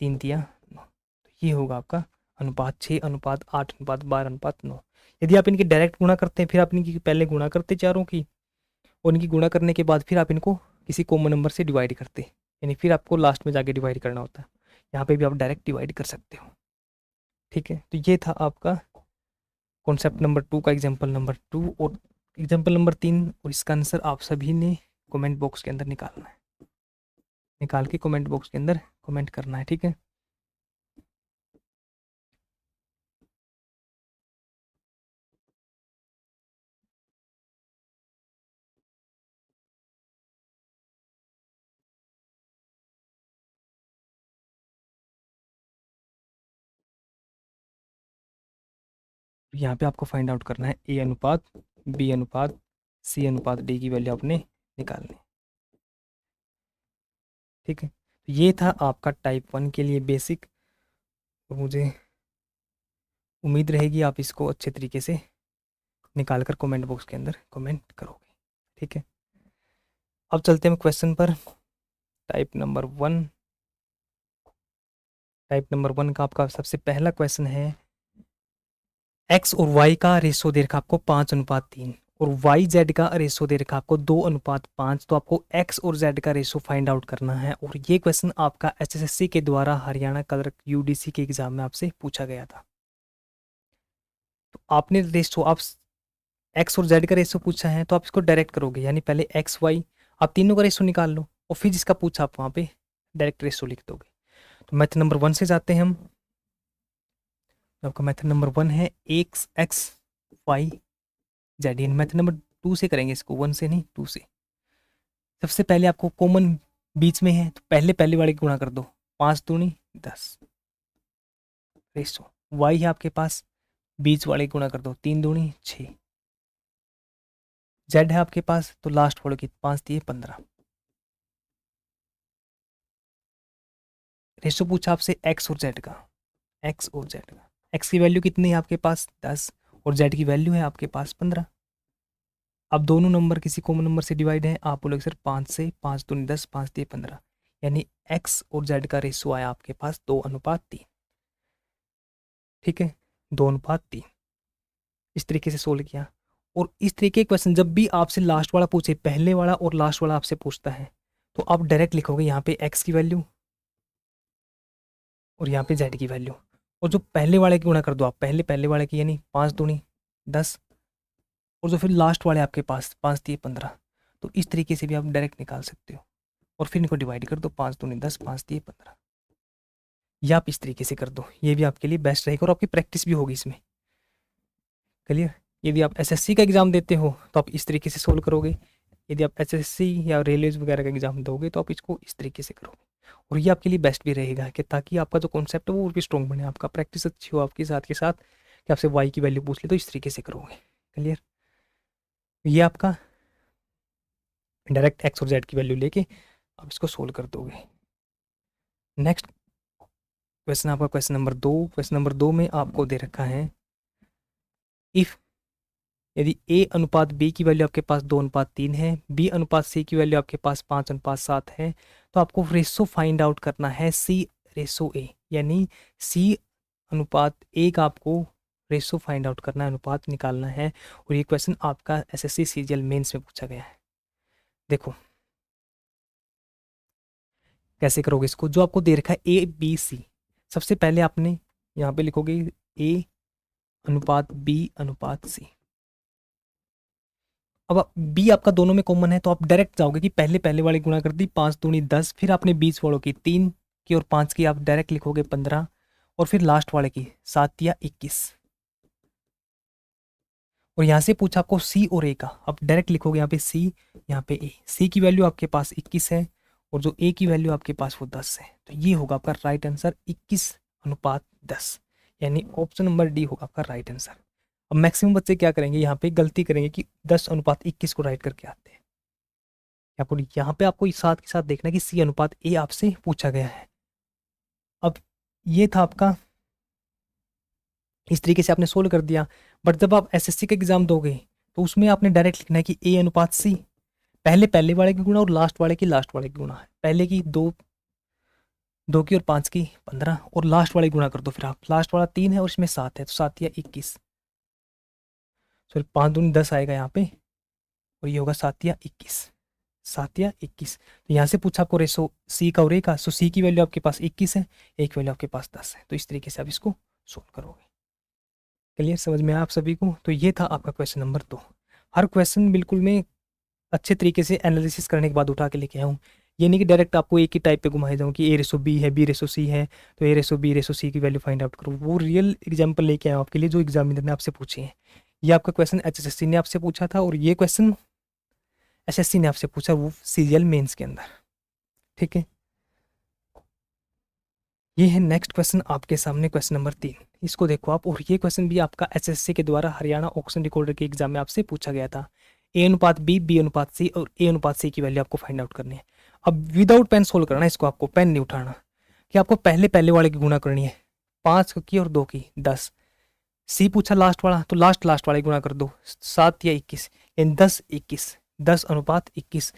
3 तिया 9। तो ये होगा आपका अनुपात 6 अनुपात 8 अनुपात 12 अनुपात 9। यदि आप इनकी डायरेक्ट गुणा करते हैं, फिर आप इनकी पहले गुणा करते चारों की, और इनकी गुणा करने के बाद फिर आप इनको किसी कॉमन नंबर से डिवाइड करते, यानी फिर आपको लास्ट में जाके डिवाइड करना होता है। यहाँ पे भी आप डायरेक्ट डिवाइड कर सकते हो, ठीक है। तो ये था आपका कॉन्सेप्ट नंबर 2 का एग्जाम्पल नंबर 2 और एग्जाम्पल नंबर 3, और इसका आंसर आप सभी ने कमेंट बॉक्स के अंदर निकालना है, निकाल के कमेंट बॉक्स के अंदर कमेंट करना है, ठीक है। यहाँ पे आपको फाइंड आउट करना है ए अनुपात बी अनुपात सी अनुपात डी की वैल्यू आपने निकालनी है, ठीक है। तो ये था आपका टाइप 1 के लिए बेसिक, और मुझे उम्मीद रहेगी आप इसको अच्छे तरीके से निकाल कर कमेंट बॉक्स के अंदर कमेंट करोगे, ठीक है। अब चलते हैं क्वेश्चन पर। टाइप नंबर 1, टाइप नंबर 1 का आपका सबसे पहला क्वेश्चन है, एक्स और वाई का रेशो दे रखा आपको 5:3 और वाई जेड का रेशो दे रखा आपको 2:5। तो आपको एक्स और जेड का रेशो फाइंड आउट करना है, और ये क्वेश्चन आपका एचएसएससी के द्वारा हरियाणा क्लर्क यूडीसी के एग्जाम में आपसे पूछा गया था। तो आपने रेशो, आप एक्स और जेड का रेशो पूछा है तो आप इसको डायरेक्ट करोगे, यानी पहले एक्स वाई आप तीनों का रेशो निकाल लो, और फिर जिसका पूछा आप वहाँ पे डायरेक्ट रेशो लिख दोगे। तो मेथड नंबर 1 से जाते हैं हम। आपका मेथड नंबर 1 है x x y z. Method number 2 से करेंगे इसको, 1 से नहीं 2 से। सबसे पहले आपको कॉमन बीच में है तो पहले पहले वाले की गुणा कर दो, 5 दूनी 10 रेशो। वाई है आपके पास, बीच वाले की गुणा कर दो, 3 दूनी 6। जेड है आपके पास, तो लास्ट वाले की 5 दिए 15। रेशो पूछा आपसे एक्स और जेड का, एक्स और जेड का। एक्स की वैल्यू कितनी है आपके पास 10, और जेड की वैल्यू है आपके पास 15। अब दोनों नंबर किसी कॉमन नंबर से डिवाइड है, आप बोलोगे सर 5 से, 5 दूनी 10 5 दिए 15, यानी एक्स और जेड का रेशो आया आपके पास 2:3, ठीक है, 2:3। इस तरीके से सोल्व किया। और इस तरीके के क्वेश्चन जब भी आपसे लास्ट वाला पूछे, पहले वाला और लास्ट वाला आपसे पूछता है, तो आप डायरेक्ट लिखोगे यहाँ पे एक्स की वैल्यू और यहाँ पे जेड की वैल्यू, और जो पहले वाले की गुणा कर दो आप, पहले पहले वाले की, यानी 5 दूनी 10, और जो फिर लास्ट वाले आपके पास 5 दिए 15। तो इस तरीके से भी आप डायरेक्ट निकाल सकते हो, और फिर इनको डिवाइड कर दो, 5 दूनी 10 5 दिए 15। या आप इस तरीके से कर दो, ये भी आपके लिए बेस्ट रहेगा और आपकी प्रैक्टिस भी होगी इसमें, क्लियर। यदि आप एसएससी का एग्जाम देते हो तो आप इस तरीके से सोल्व करोगे, यदि आप एसएससी या रेलवेज वगैरह का एग्जाम दोगे तो आप इसको इस तरीके से करोगे, और ये आपके लिए बेस्ट भी रहेगा कि ताकि आपका जो कॉन्सेप्ट है वो और भी स्ट्रॉन्ग बने, आपका प्रैक्टिस अच्छी हो आपके साथ के साथ, कि आपसे वाई की वैल्यू पूछ ले तो इस तरीके से करोगे, क्लियर। ये आपका डायरेक्ट एक्स और जेड की वैल्यू लेके आप इसको सोल्व कर दोगे। नेक्स्ट क्वेश्चन आपका क्वेश्चन नंबर 2। क्वेश्चन नंबर 2 में आपको दे रखा है, इफ यदि ए अनुपात बी की वैल्यू आपके पास 2:3 है, बी अनुपात सी की वैल्यू आपके पास 5:7 है, तो आपको रेशो फाइंड आउट करना है सी रेशो ए, यानी सी अनुपात ए का आपको रेशो फाइंड आउट करना है, अनुपात निकालना है। और ये क्वेश्चन आपका एसएससी सीजीएल मेंस में पूछा गया है। देखो कैसे करोगे इसको, जो आपको दे रखा है ए बी सी, सबसे पहले आपने यहाँ पे लिखोगे ए अनुपात बी अनुपात सी। अब बी आपका दोनों में कॉमन है, तो आप डायरेक्ट जाओगे कि पहले पहले वाले गुणा कर दी 5 दूनी 10, फिर आपने बीच वालों की 3 की और 5 की आप डायरेक्ट लिखोगे 15, और फिर लास्ट वाले की 7 या 21। और यहाँ से पूछा आपको सी और ए का, आप डायरेक्ट लिखोगे यहाँ पे सी, यहाँ पे ए। सी की वैल्यू आपके पास 21 है और जो ए की वैल्यू आपके पास वो 10 है, तो ये होगा आपका राइट आंसर 21:10, यानी ऑप्शन नंबर डी होगा आपका राइट आंसर। अब मैक्सिमम बच्चे क्या करेंगे, यहाँ पे गलती करेंगे कि 10:21 को राइट करके आते हैं। आपको यहाँ पे आपको साथ के साथ देखना है कि सी अनुपात ए आपसे पूछा गया है। अब ये था आपका, इस तरीके से आपने सोल्व कर दिया। बट जब आप एसएससी का एग्जाम दोगे तो उसमें आपने डायरेक्ट लिखना है कि ए अनुपात सी, पहले पहले वाले की गुणा और लास्ट वाले की लास्ट वाले की गुणा है। पहले की 2 2 की और 5 की 15, और लास्ट वाले गुणा कर दो, फिर आप लास्ट वाला 3 है और इसमें 7 है, तो 7 या 21, सॉरी 5 दूनी 10 आएगा यहाँ पे, और ये होगा 7 या 21, 7 या 21। तो यहाँ से पूछा आपको रेशो सी का और ए का, सो सी की वैल्यू आपके पास 21 है, ए की वैल्यू आपके पास 10 है, तो इस तरीके से आप इसको सोल्व करोगे। क्लियर, समझ में आया आप सभी को? तो ये था आपका क्वेश्चन नंबर 2। हर क्वेश्चन बिल्कुल मैं अच्छे तरीके से एनालिसिस करने के बाद उठा के लेके आया हूँ। ये नहीं कि डायरेक्ट आपको एक ही टाइप पे घुमाए जाऊँ कि ए रेसो बी है, बी रेसो सी है, तो ए रेसो बी रेसो सी की वैल्यू फाइंड आउट करो। वो रियल एग्जाम्पल लेके आया हूँ आपके लिए जो एग्जामिनर ने आपसे पूछे हैं। ये आपका क्वेश्चन एचएसएससी ने आपसे पूछा था और ये क्वेश्चन एसएससी ने आपसे पूछा वो सीजीएल मेंस के अंदर। ठीक है, ये है नेक्स्ट क्वेश्चन आपके सामने, क्वेश्चन नंबर 3। इसको देखो आप, और ये क्वेश्चन भी आपका एसएससी के द्वारा हरियाणा ऑक्शन रिकॉर्डर के एग्जाम में आपसे पूछा गया था। ए अनुपात बी, बी अनुपात सी और ए अनुपात सी की वैल्यू आपको फाइंड आउट करनी है। अब विदाउट पेन सोल्व करना है इसको, आपको पेन नहीं उठाना, कि आपको पहले पहले वाले की गुणा करनी है, 5 की और 2 की 10। सी पूछा लास्ट वाला, तो लास्ट लास्ट वाले गुणा कर दो, 7 या 21, यानी 10:21, 10:21।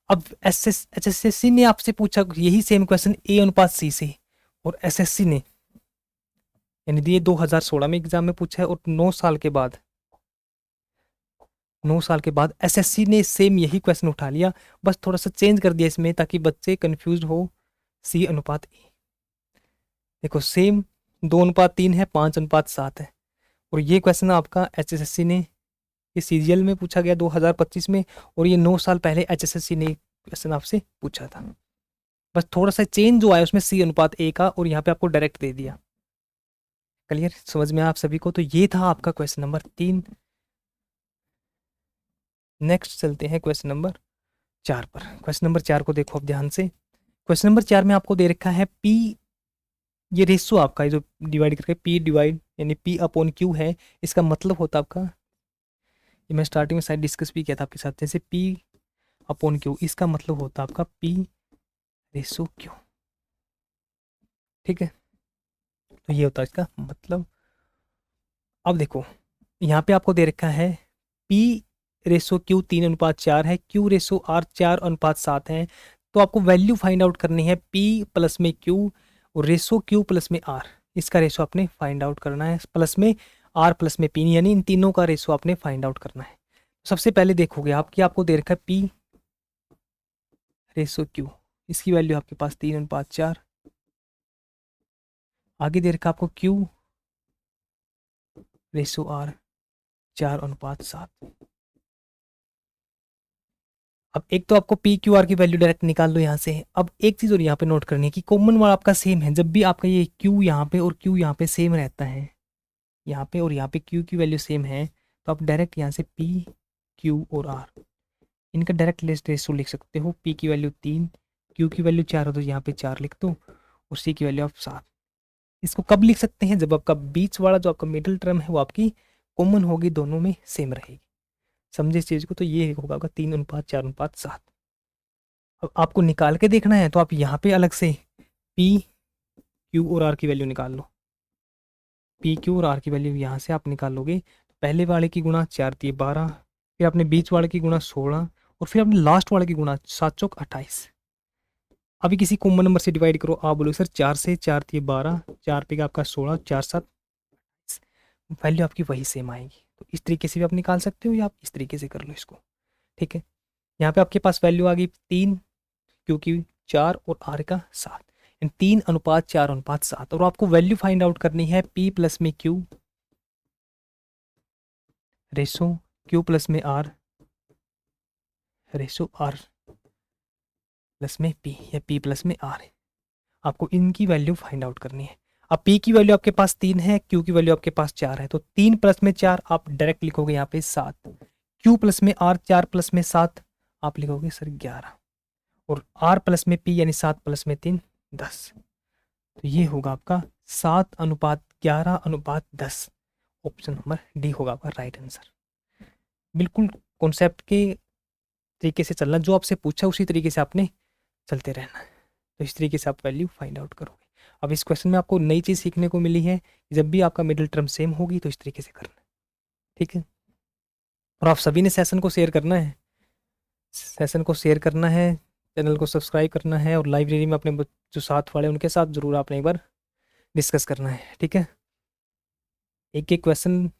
अब एचएसएससी ने आपसे पूछा यही सेम क्वेश्चन ए अनुपात सी से, और एसएससी ने यानी ये 2016 में एग्जाम में पूछा है, और 9 साल के बाद एसएससी ने सेम यही क्वेश्चन उठा लिया, बस थोड़ा सा चेंज कर दिया इसमें ताकि बच्चे कंफ्यूज हो। सी अनुपात ए, देखो सेम 2:3 है, 5:7 है, और ये क्वेश्चन आपका एचएसएससी ने, ये सीजीएल में पूछा गया 2025 में, और ये 9 साल पहले एचएसएससी ने क्वेश्चन आपसे पूछा था। बस थोड़ा सा चेंज जो आया उसमें सी अनुपात ए का, और यहाँ पे आपको डायरेक्ट दे दिया। क्लियर, समझ में आप सभी को? तो ये था आपका क्वेश्चन नंबर 3। नेक्स्ट चलते हैं क्वेश्चन नंबर 4 पर। क्वेश्चन नंबर 4 को देखो आप ध्यान से। क्वेश्चन नंबर 4 में आपको दे रखा है पी, ये रेशो आपका जो डिवाइड करके पी डिवाइड यानी पी अपॉन क्यू है, इसका मतलब होता है आपका, ये मैं स्टार्टिंग में शायद डिस्कस भी किया था आपके साथ, जैसे पी अपॉन क्यू, इसका मतलब होता है आपका पी रेशो क्यू। ठीक है, तो ये होता है इसका मतलब। अब देखो यहाँ पे आपको दे रखा है पी रेशो क्यू 3:4 है, क्यू रेशो आर 4:7 है, तो आपको वैल्यू फाइंड आउट करनी है पी प्लस में क्यू और रेशो क्यू प्लस में आर, इसका रेशो आपने फाइंड आउट करना है, प्लस में आर प्लस में पी, यानी इन तीनों का रेशो आपने फाइंड आउट करना है। सबसे पहले देखोगे आपकी, आपको दे रखा है पी रेशो क्यू, इसकी वैल्यू आपके पास 3:4, आगे दे रखा आपको क्यू रेशो आर 4:7। अब एक तो आपको पी क्यू आर की वैल्यू डायरेक्ट निकाल लो यहाँ से। अब एक चीज़ और यहाँ पे नोट करनी है कि कॉमन वाला आपका सेम है, जब भी आपका ये क्यू यहाँ पे और क्यू यहाँ पे सेम रहता है, यहाँ पे और यहाँ पे क्यू की वैल्यू सेम है, तो आप डायरेक्ट यहाँ से पी क्यू और आर इनका डायरेक्ट लेस रेशो लिख सकते हो। पी की वैल्यू 3, क्यू की वैल्यू 4 हो तो यहाँ पे 4 लिख दो, और सी की वैल्यू आप 7। इसको कब लिख सकते हैं, जब आपका बीच वाला जो आपका मिडिल टर्म है वो आपकी कॉमन होगी, दोनों में सेम रहेगी। समझे इस चीज़ को? तो ये होगा आपका 3:4:7। अब आपको निकाल के देखना है तो आप यहाँ पे अलग से पी क्यू और आर की वैल्यू निकाल लो। पी क्यू और आर की वैल्यू यहाँ से आप निकाल लोगे, पहले वाले की गुणा 4 × 12, फिर आपने बीच वाले की गुणा 16 और फिर आपने लास्ट वाले की गुणा 7 चौक 28। अभी किसी कॉमन नंबर से डिवाइड करो। आप बोलोगे सर 4 से 4 × 12, 4 पे का आपका 16, 4 7, वैल्यू आपकी वही सेम आएगी। तो इस तरीके से भी आप निकाल सकते हो या आप इस तरीके से कर लो इसको। ठीक है, यहाँ पे आपके पास वैल्यू आ गई 3, क्योंकि 4 और आर का 7, 3:4:7। और आपको वैल्यू फाइंड आउट करनी है P प्लस में Q रेशो Q प्लस में R रेशो R प्लस में P या P प्लस में R। आपको इनकी वैल्यू फाइंड आउट करनी है। अब P की वैल्यू आपके पास 3 है, Q की वैल्यू आपके पास 4 है, तो 3 प्लस में 4 आप डायरेक्ट लिखोगे यहाँ पे 7, Q प्लस में R 4 प्लस में 7 आप लिखोगे सर 11, और R प्लस में P यानी 7 प्लस में 3 10। तो ये होगा आपका 7:11:10। ऑप्शन नंबर डी होगा आपका राइट आंसर। बिल्कुल कॉन्सेप्ट के तरीके से चलना, जो आपसे पूछा उसी तरीके से आपने चलते रहना है। तो इस तरीके से आप वैल्यू फाइंड आउट करोगे। अब इस क्वेश्चन में आपको नई चीज़ सीखने को मिली है, जब भी आपका मिडिल टर्म सेम होगी तो इस तरीके से करना है। ठीक है, और आप सभी ने सेशन को शेयर करना है, सेशन को शेयर करना है, चैनल को सब्सक्राइब करना है, और लाइब्रेरी में अपने जो साथ वाले उनके साथ ज़रूर आपने एक बार डिस्कस करना है। ठीक है, एक एक क्वेश्चन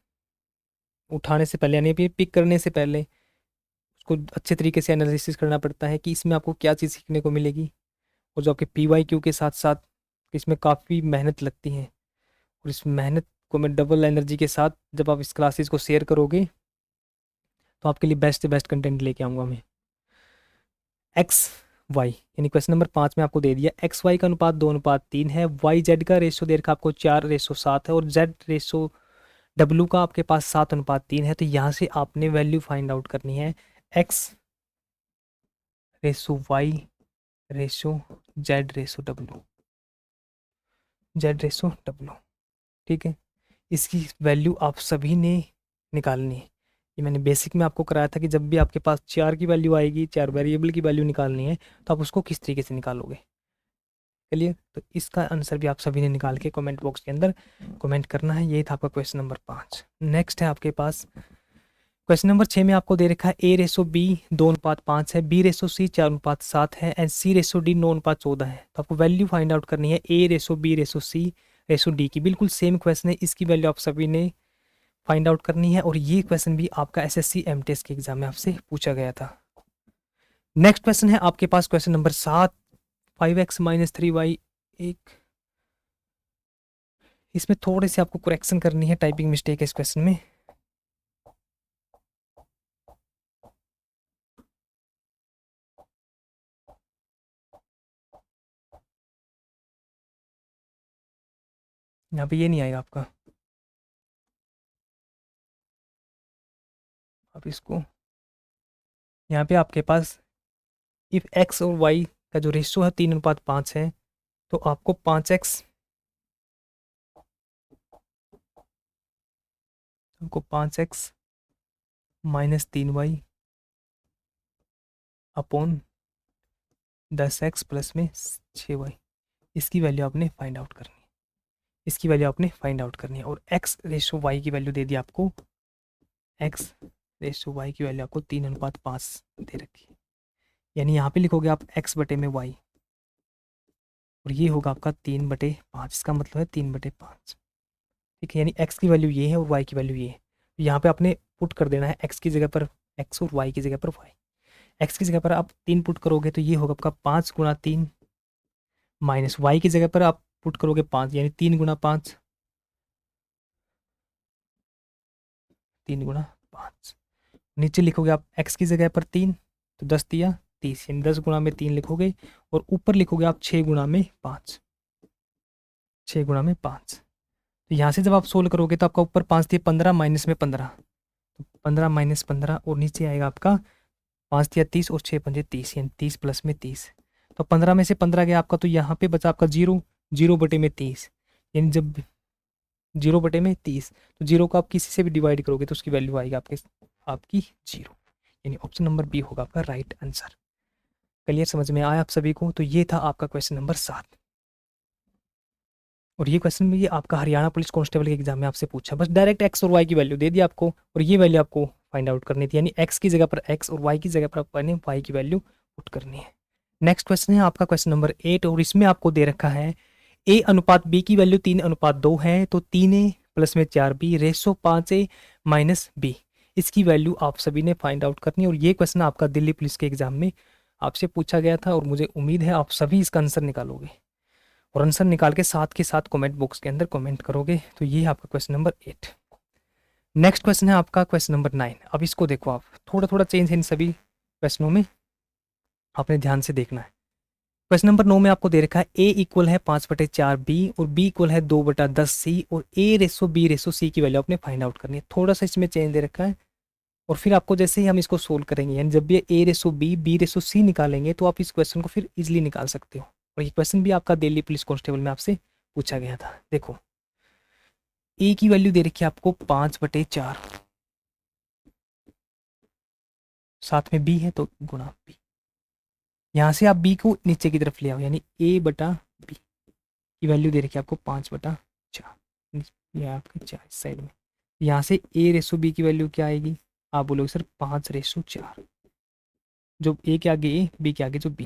उठाने से पहले यानी पिक करने से पहले उसको अच्छे तरीके से एनालिसिस करना पड़ता है कि इसमें आपको क्या चीज़ सीखने को मिलेगी। और जो आपके PYQ के साथ साथ इसमें काफ़ी मेहनत लगती है, और इस मेहनत को मैं डबल एनर्जी के साथ जब आप इस क्लासेस को शेयर करोगे तो आपके लिए बेस्ट से बेस्ट कंटेंट लेके आऊँगा मैं। XY यानी क्वेश्चन नंबर 5 में आपको दे दिया XY का अनुपात 2:3 है, YZ का रेशो दे रखा आपको 4:7 है, और Z रेशो W का आपके पास 7:3 है। तो यहाँ से आपने वैल्यू फाइंड आउट करनी है X ratio Y ratio Z ratio W, Z ratio W। ठीक है, इसकी वैल्यू आप सभी ने निकालनी है। ये मैंने बेसिक में आपको कराया था कि जब भी आपके पास 4 की वैल्यू आएगी, 4 वेरिएबल की वैल्यू निकालनी है, तो आप उसको किस तरीके से निकालोगे। चलिए, तो इसका आंसर भी आप सभी ने निकाल के कमेंट बॉक्स के अंदर कमेंट करना है। ये था आपका क्वेश्चन नंबर 5। नेक्स्ट है आपके पास क्वेश्चन नंबर 6 में आपको दे रखा है A/B 2:5 है, B/C 4:7 है, एंड C/D 9:14 है। तो आपको वैल्यू फाइंड आउट करनी है A/B/C/D की। बिल्कुल सेम क्वेश्चन है, इसकी वैल्यू आप सभी ने फाइंड आउट करनी है, और ये क्वेश्चन भी आपका SSC MTS के एग्जाम में आपसे पूछा गया था। नेक्स्ट क्वेश्चन है आपके पास क्वेश्चन नंबर 7, 5x - 3y। एक इसमें थोड़ी सी आपको करेक्शन करनी है, टाइपिंग मिस्टेक है इस क्वेश्चन में। यहाँ पे ये नहीं आएगा आपका, आप इसको यहाँ पे आपके पास इफ x और y का जो रेशियो है 3:5 है, तो आपको 5x - 3y upon 10x plus में 6y, इसकी वैल्यू आपने फाइंड आउट करनी है। इसकी वैल्यू आपने फाइंड आउट करनी है, और x/y की वैल्यू दे दी आपको, x/y की वैल्यू आपको 3:5 दे रखी है। यानी यहाँ पे लिखोगे आप x/y, और ये होगा आपका 3/5। इसका मतलब है 3/5। ठीक है, यानी x की वैल्यू ये है और y की वैल्यू ये है। यहाँ पे आपने पुट कर देना है x की जगह पर x और y की जगह पर y। x की जगह पर आप 3 पुट करोगे तो ये होगा आपका 5 × 3, माइनस y की जगह पर आप पुट करोगे 5, यानी 3 × 5, 3 × 5। नीचे लिखोगे आप x की जगह पर 3, तो 10 दिया 30, यानी 10 × 3 लिखोगे, और ऊपर लिखोगे आप 6 × 5, 6 × 5। तो यहाँ से जब आप सोल्व करोगे तो आपका ऊपर 5 दिया 15, माइनस में 15, तो 15 - 15, और नीचे आएगा आपका 5 दिया 30 और 6 × 5 = 30, यानी 30 प्लस में 30। तो 15 में से 15 गया आपका, तो यहाँ पे बचा आपका 0, 0/30, यानी जब 0/30, तो 0 को आप किसी से भी डिवाइड करोगे तो उसकी वैल्यू आएगी आपकी 0, यानी ऑप्शन नंबर बी होगा आपका राइट आंसर। क्लियर, समझ में आया आप सभी को। तो ये था आपका क्वेश्चन नंबर 7। और ये क्वेश्चन भी ये आपका हरियाणा पुलिस कांस्टेबल के एग्जाम में आपसे पूछा, बस डायरेक्ट एक्स और वाई की वैल्यू दे दी आपको और ये वैल्यू आपको फाइंड आउट करनी थी, यानी एक्स की जगह पर एक्स और वाई की जगह पर आपने वाई की वैल्यू पुट करनी है। नेक्स्ट क्वेश्चन है आपका क्वेश्चन नंबर 8 और इसमें आपको दे रखा है ए अनुपात बी की वैल्यू 3:2 है, तो 3a प्लस में 4b ratio 5a minus b, इसकी वैल्यू आप सभी ने फाइंड आउट करनी है। और ये क्वेश्चन आपका दिल्ली पुलिस के एग्जाम में आपसे पूछा गया था और मुझे उम्मीद है आप सभी इसका आंसर निकालोगे और आंसर निकाल के साथ कमेंट बॉक्स के अंदर कमेंट करोगे। तो ये है आपका क्वेश्चन नंबर 8। नेक्स्ट क्वेश्चन है आपका क्वेश्चन नंबर 9। अब इसको देखो आप, थोड़ा थोड़ा चेंज है इन सभी क्वेश्चनों में, आपने ध्यान से देखना है। क्वेश्चन नंबर 9 में आपको दे रखा है ए इक्वल है 5/4b और b इक्वल है 2/10c और a ratio b ratio c की वैल्यू आपने फाइंड आउट करनी है। थोड़ा सा इसमें चेंज दे रखा है और फिर आपको जैसे ही हम इसको सोल्व करेंगे, यानी जब भी a ratio b ratio c निकालेंगे तो आप इस क्वेश्चन को फिर इजिली निकाल सकते हो। और ये क्वेश्चन भी आपका दिल्ली पुलिस कांस्टेबल में आपसे पूछा गया था। देखो ए की वैल्यू दे रखी है आपको 5/4, साथ में b है तो गुणा b, यहाँ से आप b को नीचे की तरफ ले आओ, यानी a/b की वैल्यू दे रखी है आपको 5/4, ये आपके 4 साइड में। यहाँ से a रेसो b की वैल्यू क्या आएगी, आप बोलोगे सर 5/4, जो a के आगे a, b के आगे जो b।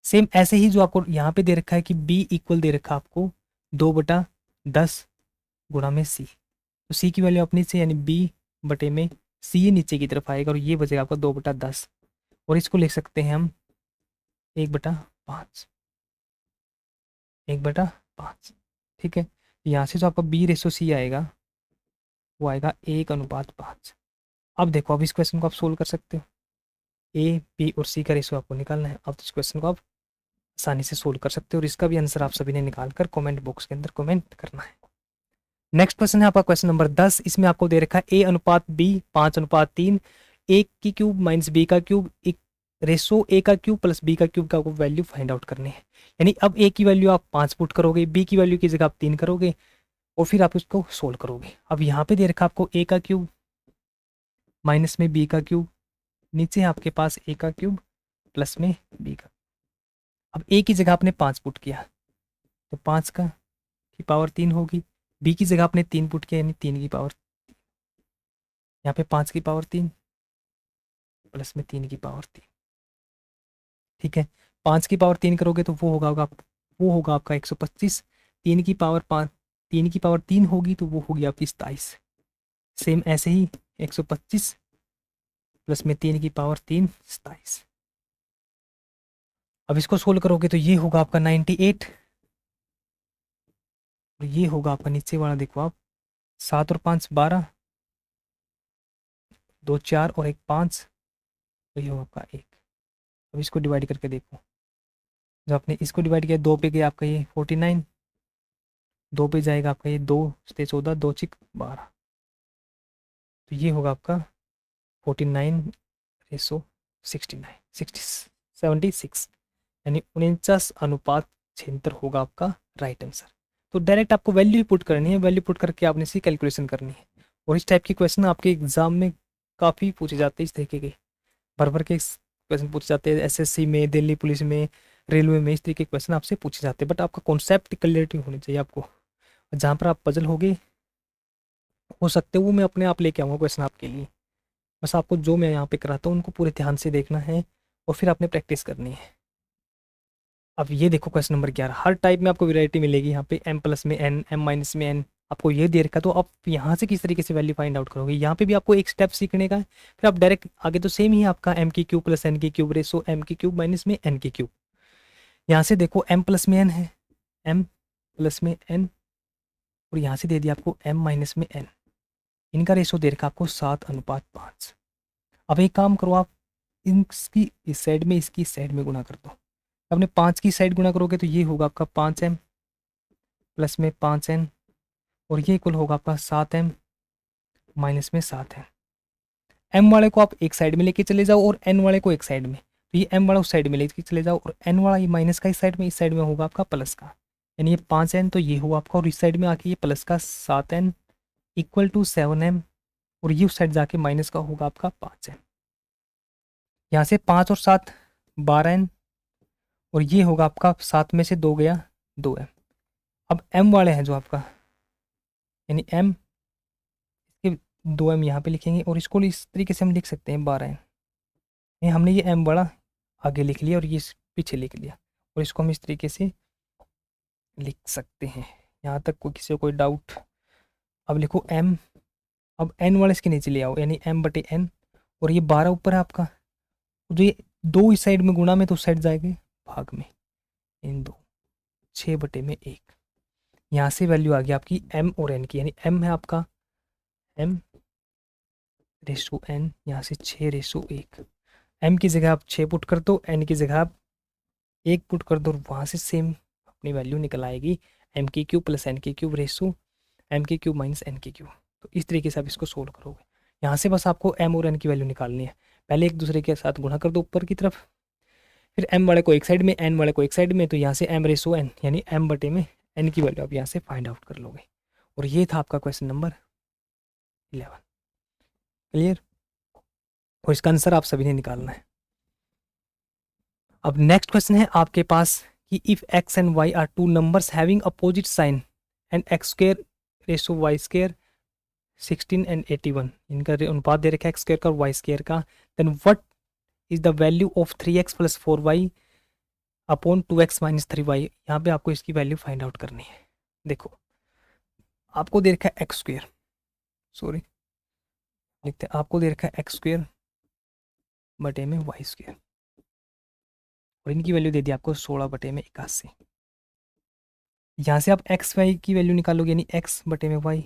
सेम ऐसे ही जो आपको यहाँ पे दे रखा है कि b इक्वल दे रखा है आपको 2/10 गुणा में c, तो c की वैल्यू अपनी से, यानी b बटे में c नीचे की तरफ आएगा और ये बचेगा आपका 2/10 और इसको लिख सकते हैं हम 1/5, 1/5। ठीक है, यहाँ से जो आपका b रेसो c आएगा वो आएगा 1:5। अब देखो, अब इस क्वेश्चन को आप सोल्व कर सकते हो, ए बी और सी का रेशो आपको निकालना है। अब इस क्वेश्चन को आप आसानी से सोल्व कर सकते हो और इसका भी आंसर आप सभी ने निकाल कर कमेंट बॉक्स के अंदर कमेंट करना है। नेक्स्ट क्वेश्चन है आपका क्वेश्चन नंबर 10। इसमें आपको दे रखा है a अनुपात b 5:3, a की क्यूब माइनस b का क्यूब एक रेशो a का क्यूब प्लस b का क्यूब का आपको वैल्यू फाइंड आउट करनी है। यानी अब a की वैल्यू आप 5 पुट करोगे, b की वैल्यू की जगह आप 3 करोगे और फिर आप उसको सोल्व करोगे। अब यहाँ पे दे रखा आपको a का क्यूब माइनस में b का क्यूब, नीचे आपके पास a का क्यूब प्लस में b का। अब a की जगह आपने 5 पुट किया तो 5 का की पावर 3 होगी, b की जगह आपने 3 पुट किया यानी 3 की पावर, यहाँ पे 5 की पावर 3 प्लस में 3 की पावर 3। ठीक है, 5 की पावर 3 करोगे तो वो होगा आपका 125, 3 की पावर 5, 3 की पावर 3 होगी तो वो होगी आपकी 27। सेम ऐसे ही 125 प्लस में 3 की पावर 3 27। अब इसको सोल्व करोगे तो ये होगा आपका 98 और ये होगा आपका नीचे वाला, देखो आप 7 और 5 12, 2 4 और 1 5, तो ये होगा आपका 1। अब इसको डिवाइड करके देखो, जब आपने इसको डिवाइड किया 2 पे गया आपका ये 49, 2 पे जाएगा आपका ये 2 से 14, 2 6 12, तो ये होगा आपका 49 रेसो 76, यानी 49:76 होगा आपका राइट आंसर। तो डायरेक्ट आपको वैल्यू पुट करनी है, वैल्यू पुट करके आपने इसकी कैलकुलेशन करनी है। और इस टाइप के क्वेश्चन आपके एग्जाम में काफ़ी पूछे जाते हैं, इस तरीके के भर भर के क्वेश्चन पूछे जाते हैं, एसएससी में, दिल्ली पुलिस में, रेलवे में, इस तरीके के क्वेश्चन आपसे पूछे जाते हैं। बट आपका कॉन्सेप्ट क्लियरिटी होनी चाहिए आपको, जहाँ पर आप पजल होगे हो सकते हो वो मैं अपने आप लेके आऊँगा क्वेश्चन आपके लिए। बस आपको जो मैं यहाँ पे कराता हूँ उनको पूरे ध्यान से देखना है और फिर आपने प्रैक्टिस करनी है। अब ये देखो क्वेश्चन नंबर 11, हर टाइप में आपको वैरायटी मिलेगी यहाँ पे, m प्लस में n, m माइनस में n, आपको ये दे रखा, तो आप यहाँ से किस तरीके से वैल्यू फाइंड आउट करोगे। यहाँ पे भी आपको एक स्टेप सीखने का है, फिर आप डायरेक्ट आगे तो सेम ही आपका m की क्यूब प्लस n की क्यूब रेसो m की क्यूब माइनस में n की क्यूब। यहाँ से देखो m प्लस में n है, m प्लस में n और यहाँ से दे दिया आपको m माइनस में n, इनका रेशो दे रखा आपको 7:5। अब एक काम करो आप, इसकी इस साइड में इसकी इस साइड में गुणा कर दो। आपने 5 की साइड गुणा करोगे तो ये होगा आपका 5m प्लस में 5n और ये इक्वल होगा आपका 7m माइनस में 7n। m वाले को आप एक साइड में लेके चले जाओ और n वाले को एक साइड में, तो ये m वाला उस साइड में लेके चले जाओ और n वाला ये माइनस का इस साइड में होगा आपका प्लस का, यानी ये 5n तो ये हुआ आपका, और इस साइड में आके ये प्लस का 7n इक्वल टू 7m और ये उस साइड जाके माइनस का होगा आपका 5n। यहाँ से 5 और 7 12n और ये होगा आपका 7 में से 2 गया 2m। अब m वाले हैं जो आपका, यानी m, इसके 2m यहाँ पे लिखेंगे और इसको इस तरीके से हम लिख सकते हैं 12 है। ये हमने ये m बड़ा आगे लिख लिया और ये पीछे लिख लिया, और इसको हम इस तरीके से लिख सकते हैं। यहाँ तक कोई किसी को कोई डाउट? अब लिखो m, अब n वाले इसके नीचे ले आओ, यानी m/n, और ये 12 ऊपर है आपका, जो ये 2 इस साइड में गुणा में तो उस साइड जाएंगे भाग में, इन 2, 6/1। यहाँ से वैल्यू आ गई आपकी m और n की, यानी m है आपका m/n, यहाँ से 6/1। m की जगह आप 6 पुट कर दो, n की जगह आप 1 पुट कर दो, और वहाँ से सेम अपनी वैल्यू निकल आएगी m³ + n³ ratio m³ - n³। तो इस तरीके से आप इसको सोल्व करोगे। यहाँ से बस आपको m और n की वैल्यू निकालनी है। पहले एक दूसरे के साथ गुणा कर दो ऊपर की तरफ, फिर m वाले को एक साइड में, n वाले को एक साइड में, तो यहाँ से m/n यानी m/n की वैल्यू आप यहाँ से फाइंड आउट कर लोगे। और ये था आपका क्वेश्चन नंबर 11। क्लियर? और इसका आंसर आप सभी ने निकालना है। अब नेक्स्ट क्वेश्चन है आपके पास कि if x and y are two numbers having opposite sign and x² / y², 16 and 81, इनका अनुपात दे रखा है x² का और y² का, then what is the value of 3x + 4y upon 2x - 3y। यहाँ पे आपको इसकी वैल्यू फाइंड आउट करनी है। देखो आपको दे रखा है x², सॉरी लिखते हैं, आपको दे रखा है x² बटे में y², और इनकी वैल्यू दे दी आपको 16/81। यहाँ से आप एक्स वाई की वैल्यू निकालोगे, यानी x/y।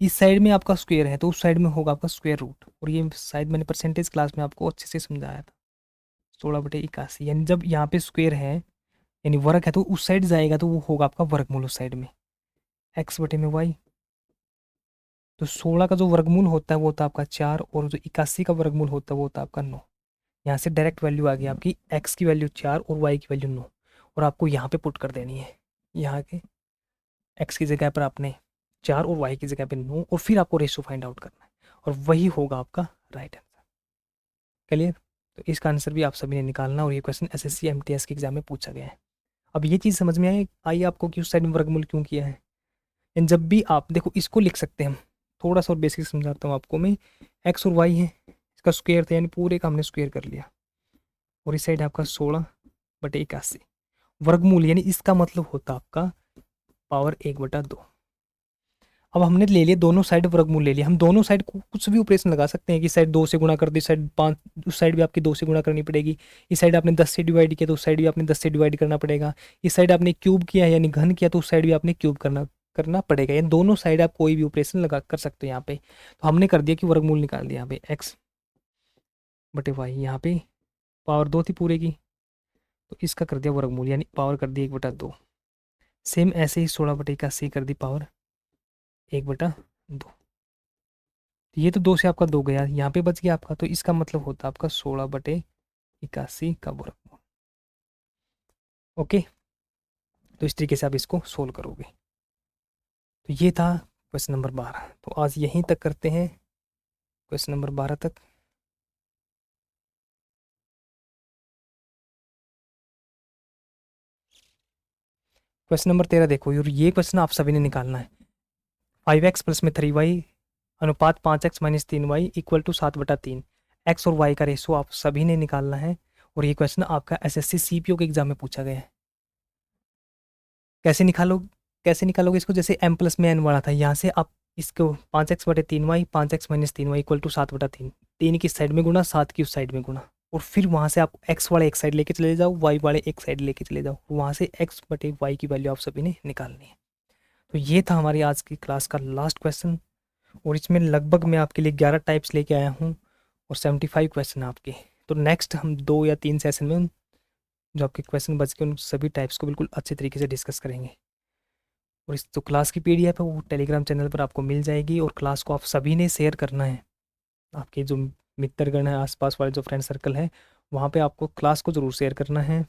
इस साइड में आपका स्क्वायर है तो उस साइड में होगा आपका स्क्वायर रूट, और ये शायद मैंने परसेंटेज क्लास में आपको अच्छे से समझाया था। 16/81, यानी जब यहाँ पे स्क्वायर है यानी वर्ग है तो उस साइड जाएगा तो वो होगा आपका वर्गमूल उस साइड में, x/y। तो 16 का जो वर्गमूल होता है वो होता है आपका 4, और जो 81 का वर्गमूल होता है वो होता है आपका 9। यहाँ से डायरेक्ट वैल्यू आ गई आपकी x की वैल्यू 4 और y की वैल्यू 9, और आपको यहाँ पे पुट कर देनी है। यहाँ के x की जगह पर आपने 4 और y की जगह पे 9, और फिर आपको रेशो फाइंड आउट करना है, और वही होगा आपका राइट आंसर। क्लियर? तो इसका आंसर भी आप सभी ने निकालना, और ये क्वेश्चन SSC MTS के एग्जाम में पूछा गया है। अब ये चीज़ समझ में आई आपको कि उस साइड में वर्गमूल क्यों किया है। एंड जब भी आप देखो इसको लिख सकते हैं हम, थोड़ा सा और बेसिक समझाता हूँ आपको मैं। x और y है, इसका स्क्वायर था यानी पूरे का हमने स्क्वायर कर लिया, और इस साइड आपका 16/81 वर्गमूल, यानी इसका मतलब होता आपका पावर 1/2। अब हमने ले लिया दोनों साइड वर्गमूल ले लिया, हम दोनों साइड को कुछ भी ऑपरेशन लगा सकते हैं कि साइड 2 से गुणा कर दी, साइड 5, उस साइड भी आपकी 2 से गुणा करनी पड़ेगी। इस साइड आपने 10 से डिवाइड किया तो उस साइड भी आपने 10 से डिवाइड करना पड़ेगा। इस साइड आपने क्यूब किया है यानी घन किया तो उस साइड भी आपने क्यूब करना पड़ेगा। यानी दोनों साइड आप कोई भी ऑपरेशन लगा कर सकते हो यहाँ पे। तो हमने कर दिया कि वर्गमूल निकाल दिया यहाँ पे x/y, यहाँ पे पावर 2 थी पूरे की, तो इसका कर दिया वर्गमूल यानी पावर कर दी 1/2। सेम ऐसे ही 16/81 कर दी पावर 1/2। ये तो 2 से आपका 2 गया, यहाँ पे बच गया आपका, तो इसका मतलब होता है आपका 16/81 का वर्गमूल। ओके, तो इस तरीके से आप इसको सोल्व करोगे। तो ये था क्वेश्चन नंबर 12। तो आज यहीं तक करते हैं, क्वेश्चन नंबर 12 तक। क्वेश्चन नंबर 13 देखो, और ये क्वेश्चन आप सभी ने निकालना है। 5x प्लस में 3y अनुपात 5x - 3y equal to 7/3। X और वाई का रेशो आप सभी ने निकालना है, और ये क्वेश्चन आपका SSC CPO के एग्जाम में पूछा गया है। कैसे निकालोगे इसको? जैसे m प्लस में n वाला था, यहाँ से आप इसको 5x/3y 5x - 3y equal to 7/3, 3 की साइड में गुणा, 7 की उस साइड में गुणा, और फिर वहाँ से आप x वाले एक साइड लेके चले जाओ, y वाले एक साइड लेके चले जाओ, वहाँ से x/y की वैल्यू आप सभी ने निकालनी है। तो ये था हमारी आज की क्लास का लास्ट क्वेश्चन, और इसमें लगभग मैं आपके लिए 11 टाइप्स लेके आया हूँ और 75 क्वेश्चन आपके। तो नेक्स्ट हम 2 या 3 सेशन में जो आपके क्वेश्चन बच के उन सभी टाइप्स को बिल्कुल अच्छे तरीके से डिस्कस करेंगे। और इस जो क्लास की PDF है वो टेलीग्राम चैनल पर आपको मिल जाएगी, और क्लास को आप सभी ने शेयर करना है। आपके जो मित्रगण है, आसपास वाले जो फ्रेंड सर्कल है, वहाँ पे आपको क्लास को ज़रूर शेयर करना है,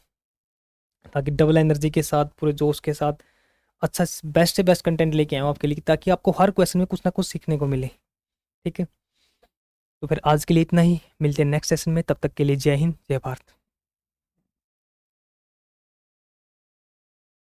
ताकि डबल एनर्जी के साथ, पूरे जोश के साथ अच्छा बेस्ट से बेस्ट कंटेंट लेके आऊँ आपके लिए, ताकि आपको हर क्वेश्चन में कुछ ना कुछ सीखने को मिले। ठीक है, तो फिर आज के लिए इतना ही, मिलते हैं नेक्स्ट सेशन में। तब तक के लिए जय हिंद, जय भारत।